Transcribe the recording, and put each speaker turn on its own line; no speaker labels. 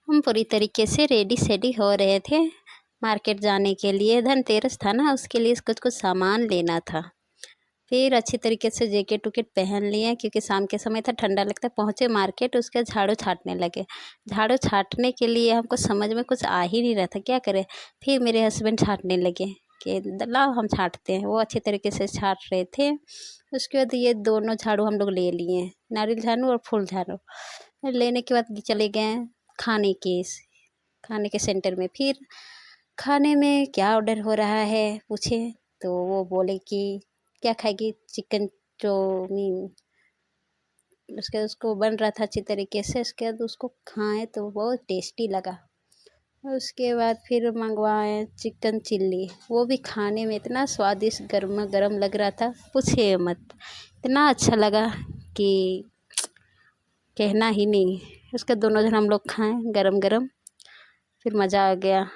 हम पूरी तरीके से रेडी सेडी हो रहे थे मार्केट जाने के लिए। धनतेरस था ना, उसके लिए कुछ कुछ सामान लेना था। फिर अच्छी तरीके से जैकेट उकेट पहन लिए क्योंकि शाम के समय था, ठंडा लगता है। पहुँचे मार्केट, उसके झाड़ू छाटने लगे। झाड़ू छाटने के लिए हमको समझ में कुछ आ ही नहीं रहा था क्या करें। फिर मेरे हस्बैंड छाटने लगे कि लाओ हम छाटते हैं। वो अच्छी तरीके से छाट रहे थे। उसके बाद ये दोनों झाड़ू हम लोग ले लिए, नारियल झाड़ू और फूल झाड़ू। लेने के बाद चले गए खाने के खाने के सेंटर में। फिर खाने में क्या ऑर्डर हो रहा है पूछे तो वो बोले कि क्या खाएगी, चिकन चाउमीन। उसको बन रहा था अच्छी तरीके से। उसके बाद उसको खाएं तो बहुत टेस्टी लगा। उसके बाद फिर मंगवाए चिकन चिल्ली। वो भी खाने में इतना स्वादिष्ट गर्मा गर्म लग रहा था, पूछिए मत। इतना अच्छा लगा कि कहना ही नहीं। उसके दोनों जन हम लोग खाएं गरम गरम, फिर मज़ा आ गया।